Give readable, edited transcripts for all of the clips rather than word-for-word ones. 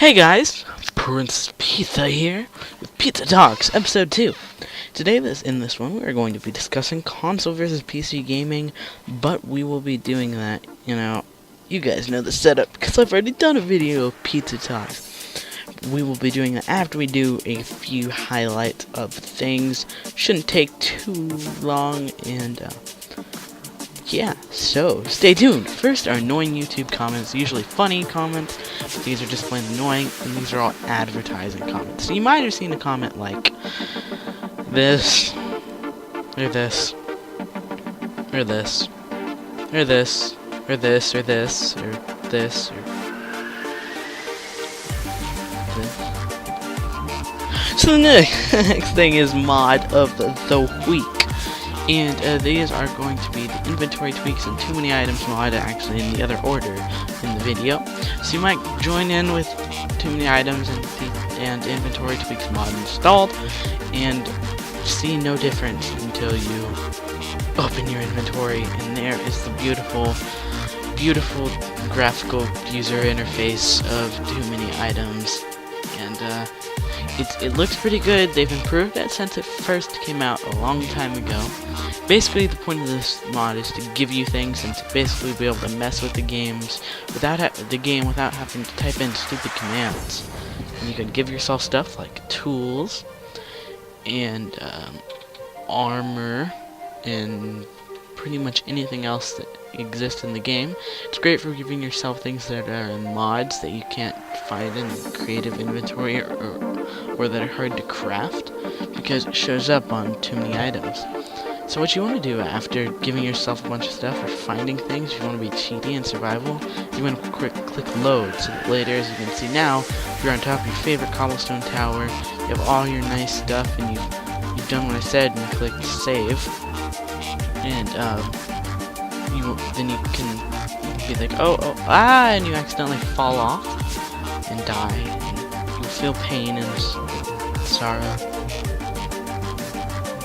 Hey guys, Prince Pizza here with Pizza Talks, episode 2. Today, in this one, we are going to be discussing console versus PC gaming, but we will be doing that, you guys know the setup, because I've already done a video of Pizza Talks. We will be doing that after we do a few highlights of things. Shouldn't take too long, and, yeah, so stay tuned. First, our annoying YouTube comments, usually funny comments, but these are just plain annoying, and these are all advertising comments. So you might have seen a comment like this, or this, or this, or this, or this, or this, or this, or this. So the next thing is mod of the week. And these are going to be the inventory tweaks and too many items mod, actually in the other order in the video. So you might join in with too many items and inventory tweaks mod installed and see no difference until you open your inventory, and there is the beautiful graphical user interface of too many items. And it looks pretty good. They've improved it since it first came out a long time ago. Basically, the point of this mod is to give you things and to basically be able to mess with the games without having to type in stupid commands. And you can give yourself stuff like tools and armor and pretty much anything else that exists in the game. It's great for giving yourself things that are in mods that you can't find in creative inventory or that are hard to craft, because it shows up on too many items. So what you want to do after giving yourself a bunch of stuff or finding things, if you want to be cheaty and survival, you want to click load, so that later, as you can see now, you're on top of your favorite cobblestone tower, you have all your nice stuff, and you've done what I said, and you click save, and then you can be like, and you accidentally fall off and die, and you'll feel pain and sorrow, and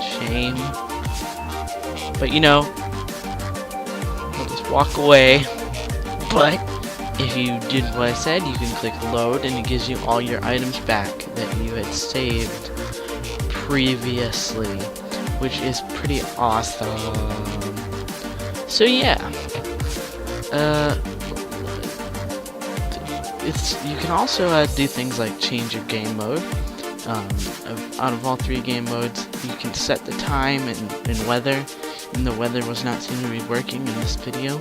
shame. But you'll just walk away. But if you did what I said, you can click load, and it gives you all your items back that you had saved previously, which is pretty awesome. So yeah, you can also do things like change your game mode. Out of all 3 game modes, you can set the time and weather, and the weather was not seen to be working in this video.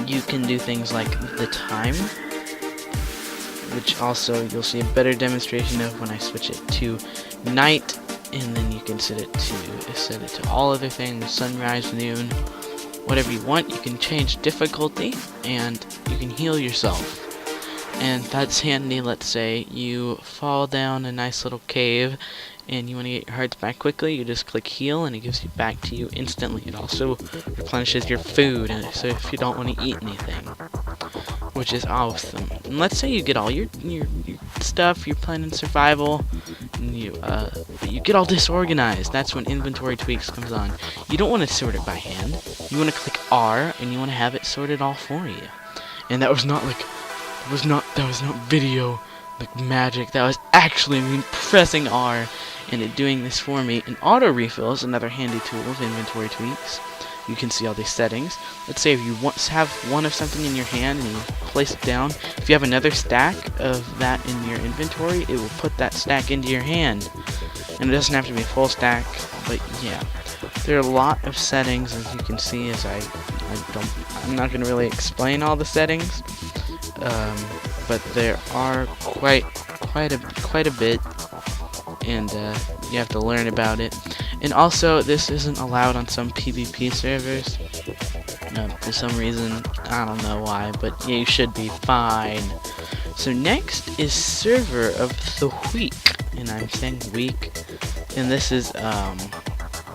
You can do things like the time, which also you'll see a better demonstration of when I switch it to night, and then you can set it to all other things, sunrise, noon, whatever you want. You can change difficulty, and you can heal yourself. And that's handy. Let's say you fall down a nice little cave and you want to get your hearts back quickly, you just click heal and it gives it back to you instantly. It also replenishes your food, and so if you don't want to eat anything, which is awesome. And let's say you get all your stuff, you're playing in survival, and you get all disorganized. That's when inventory tweaks comes on. You don't want to sort it by hand. You want to click R and you want to have it sorted all for you. And that was not video like magic. That was actually me pressing R and it doing this for me. And auto refill is another handy tool of inventory tweaks. You can see all these settings. Let's say if you have one of something in your hand and you place it down, if you have another stack of that in your inventory, it will put that stack into your hand. And it doesn't have to be a full stack, but yeah. There are a lot of settings, as you can see, as I'm not going to really explain all the settings, but there are quite a bit, and you have to learn about it. And also, this isn't allowed on some PvP servers. For some reason, I don't know why, but yeah, you should be fine. So next is server of the week, and I'm saying week, and this is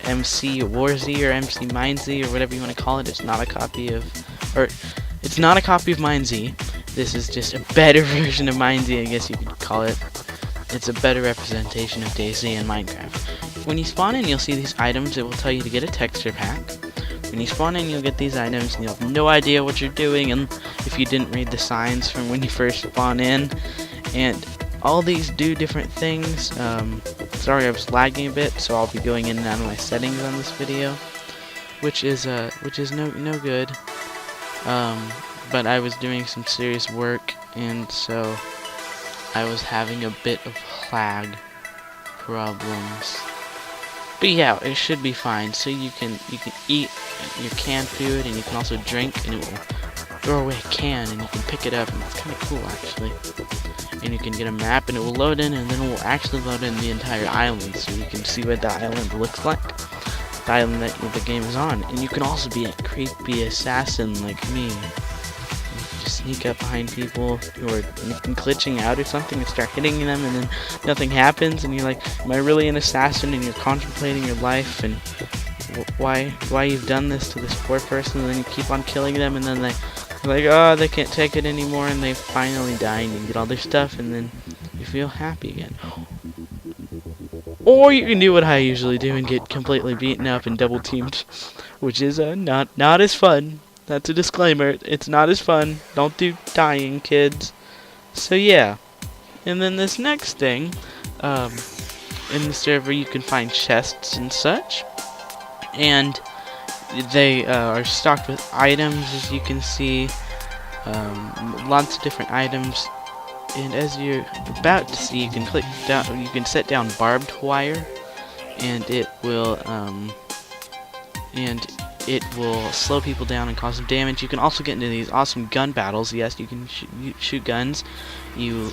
MC Warzy or MC MineZ or whatever you want to call it. It's not a copy of MineZ. This is just a better version of MineZ, I guess you could call it. It's a better representation of DayZ in Minecraft. When you spawn in, you'll see these items. It will tell you to get a texture pack. and you spawn in, you'll get these items, and you'll have no idea what you're doing, and if you didn't read the signs from when you first spawn in, and all these do different things. Sorry, I was lagging a bit, so I'll be going in and out of my settings on this video, which is no good. But I was doing some serious work, and so I was having a bit of lag problems. But yeah, it should be fine. So you can eat your canned food, and you can also drink, and it will throw away a can, and you can pick it up, and that's kind of cool actually. And you can get a map, and it will load in, and then it will actually load in the entire island, so you can see what the island looks like, the island that the game is on. And you can also be a creepy assassin like me. Just sneak up behind people who are glitching out or something and start hitting them, and then nothing happens, and you're like, am I really an assassin? And you're contemplating your life and why you've done this to this poor person, and then you keep on killing them, and then they're like, oh, they can't take it anymore, and they finally die, and you get all their stuff, and then you feel happy again. Or you can do what I usually do and get completely beaten up and double teamed, which is not as fun. That's a disclaimer. It's not as fun. Don't do dying, kids. So yeah. And then this next thing, in the server you can find chests and such. And they are stocked with items, as you can see. Lots of different items. And as you're about to see, you can click down. You can set down barbed wire, and it will slow people down and cause some damage. You can also get into these awesome gun battles. Yes, you can shoot guns. You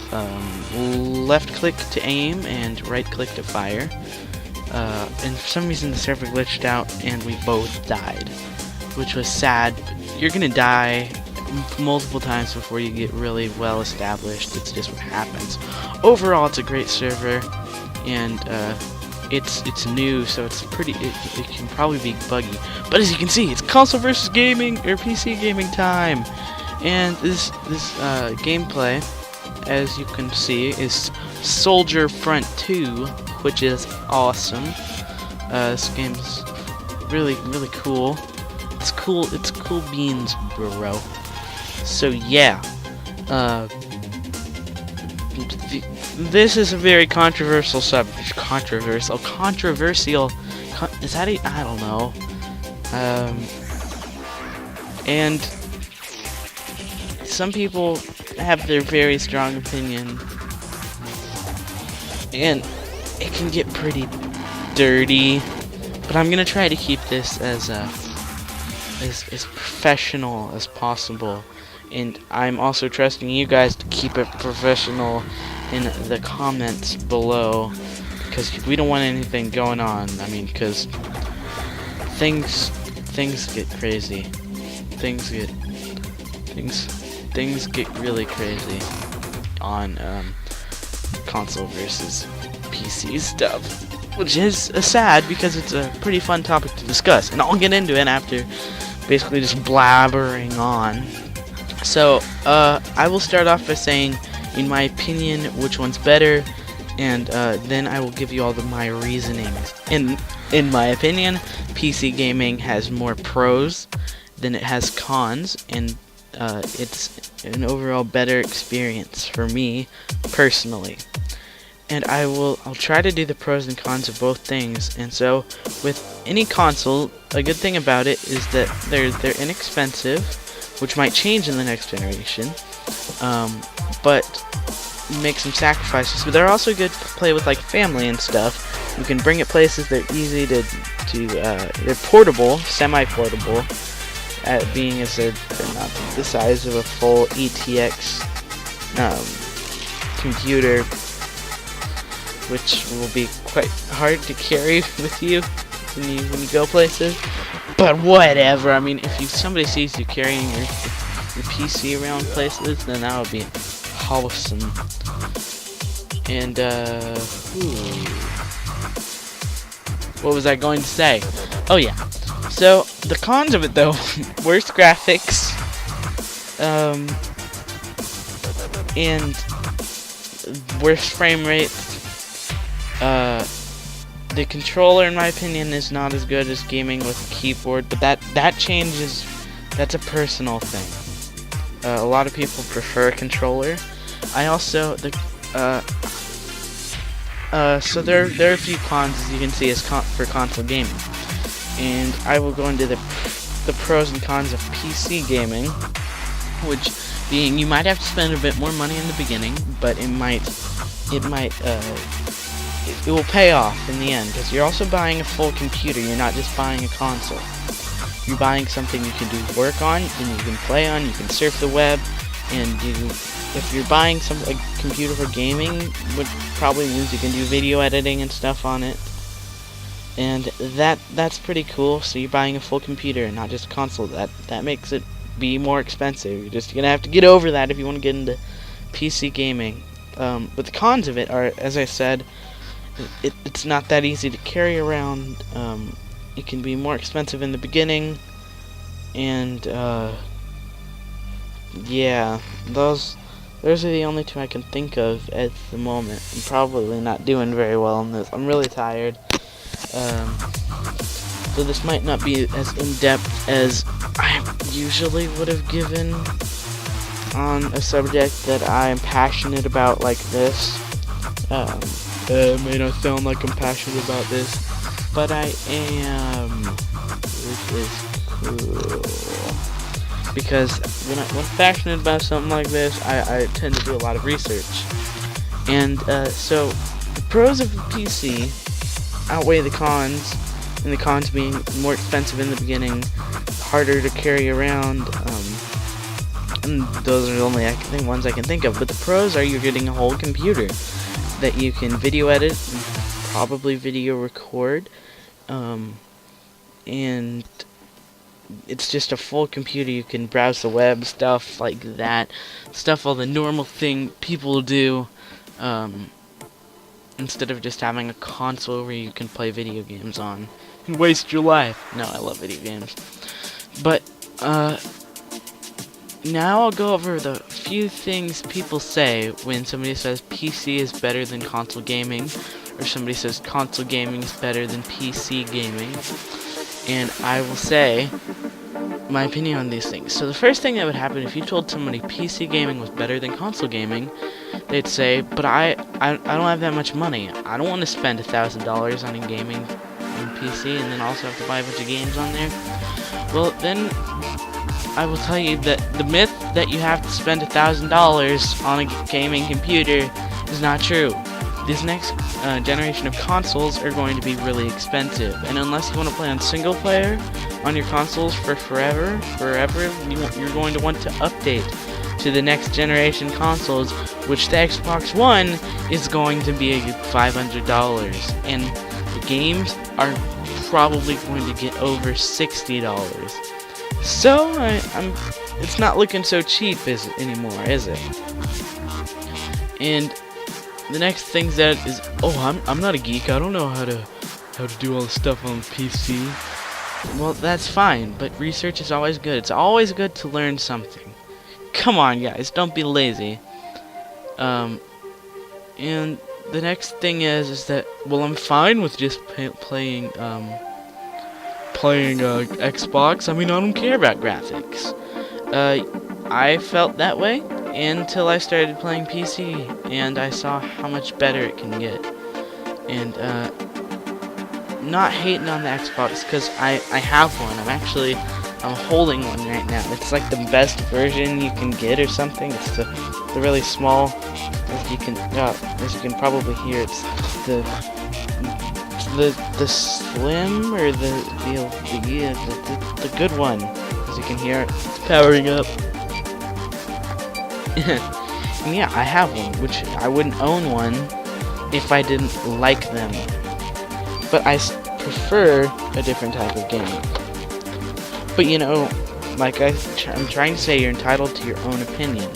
left click to aim and right click to fire. And for some reason the server glitched out and we both died, which was sad. You're gonna die multiple times before you get really well established. It's just what happens. Overall, it's a great server, and it's new, so it's pretty. It can probably be buggy, but as you can see, it's console versus gaming or PC gaming time, and this gameplay, as you can see, is Soldier Front 2, which is awesome. This game's really cool. It's cool beans, bro. So yeah, this is a very controversial subject. Controversial. Is that I don't know. And some people have their very strong opinion, and it can get pretty dirty. But I'm gonna try to keep this as professional as possible. And I'm also trusting you guys to keep it professional in the comments below, because we don't want anything going on. I mean, because things get crazy. Things get really crazy on console versus PC stuff, which is sad because it's a pretty fun topic to discuss, and I'll get into it after basically just blabbering on. So, I will start off by saying, in my opinion, which one's better, and then I will give you all my reasonings. In my opinion, PC gaming has more pros than it has cons, and it's an overall better experience for me, personally. And I'll try to do the pros and cons of both things. And so, with any console, a good thing about it is that they're inexpensive, which might change in the next generation, but make some sacrifices. But they're also good to play with like family and stuff. You can bring it places. They're easy to they're portable, semi-portable, at being as they're not the size of a full ETX computer, which will be quite hard to carry with you when you go places. But whatever. I mean, if somebody sees you carrying your PC around places, then that would be awesome. And what was I going to say? Oh yeah. So the cons of it, though, worse graphics, and worse frame rate, the controller, in my opinion, is not as good as gaming with a keyboard, but that changes. That's a personal thing. A lot of people prefer a controller. I also so there are a few cons, as you can see, for console gaming, and I will go into the pros and cons of PC gaming, which being you might have to spend a bit more money in the beginning, but it will pay off in the end, because you're also buying a full computer. You're not just buying a console. You're buying something you can do work on, and you can play on, you can surf the web, and if you're buying a computer for gaming, which probably means you can do video editing and stuff on it, and that's pretty cool. So you're buying a full computer and not just a console. That makes it be more expensive. You're just gonna have to get over that if you want to get into PC gaming. But the cons of it are, as I said, it's not that easy to carry around. It can be more expensive in the beginning, and yeah, those are the only two I can think of at the moment. I'm probably not doing very well on this. I'm really tired. So this might not be as in-depth as I usually would have given on a subject that I am passionate about like this. It may not sound like I'm passionate about this, but I am, which is cool. Because when I'm passionate about something like this, I tend to do a lot of research. And so the pros of the PC outweigh the cons, and the cons being more expensive in the beginning, harder to carry around, and those are the only ones I can think of. But the pros are you're getting a whole computer that you can video edit, and probably video record, and it's just a full computer. You can browse the web, stuff like that, all the normal thing people do, instead of just having a console where you can play video games on and waste your life. No, I love video games. But now I'll go over the few things people say when somebody says PC is better than console gaming, or somebody says console gaming is better than PC gaming. And I will say my opinion on these things. So the first thing that would happen if you told somebody PC gaming was better than console gaming, they'd say, but I don't have that much money. I don't want to spend $1,000 on a gaming on PC and then also have to buy a bunch of games on there. Well, then I will tell you that the myth that you have to spend $1,000 on a gaming computer is not true. This next generation of consoles are going to be really expensive, and unless you want to play on single player on your consoles for forever, you're going to want to update to the next generation consoles, which the Xbox One is going to be $500, and the games are probably going to get over $60. So it's not looking so cheap anymore, is it? And the next thing that is, I'm not a geek. I don't know how to do all the stuff on the PC. Well, that's fine, but research is always good. It's always good to learn something. Come on, guys, don't be lazy. And the next thing is that, well, I'm fine with just playing Xbox. I mean, I don't care about graphics. I felt that way until I started playing PC, and I saw how much better it can get. And not hating on the Xbox, because I have one. I'm holding one right now. It's like the best version you can get or something. It's the really small, as you can probably hear, it's the slim, or the good one, as you can hear, it's powering up. And yeah, I have one, which I wouldn't own one if I didn't like them. But I prefer a different type of game. But you know, like I'm trying to say, you're entitled to your own opinion.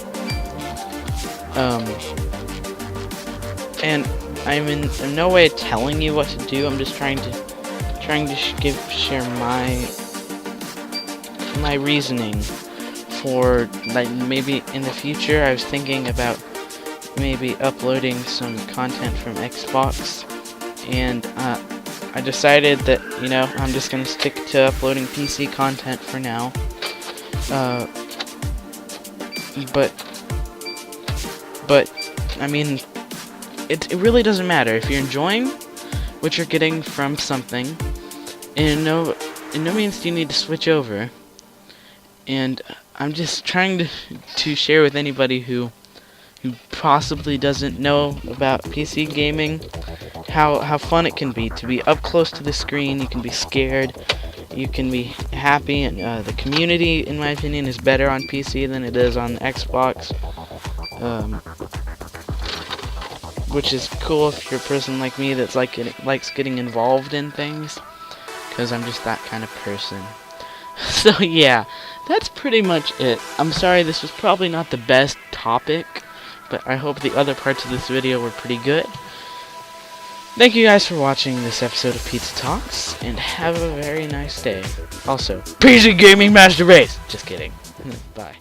And I'm in no way telling you what to do. I'm just trying to share my reasoning for, like, maybe in the future. I was thinking about maybe uploading some content from Xbox, and I decided that, you know, I'm just gonna stick to uploading PC content for now. But I mean, it really doesn't matter if you're enjoying what you're getting from something. In no means do you need to switch over. And I'm just trying to share with anybody who possibly doesn't know about PC gaming how fun it can be to be up close to the screen. You can be scared, you can be happy, and the community, in my opinion, is better on PC than it is on Xbox. Which is cool if you're a person like me that's likes getting involved in things, because I'm just that kind of person. So yeah, that's pretty much it. I'm sorry this was probably not the best topic, but I hope the other parts of this video were pretty good. Thank you guys for watching this episode of Pizza Talks, and have a very nice day. Also, PC Gaming Master Race! Just kidding. Bye.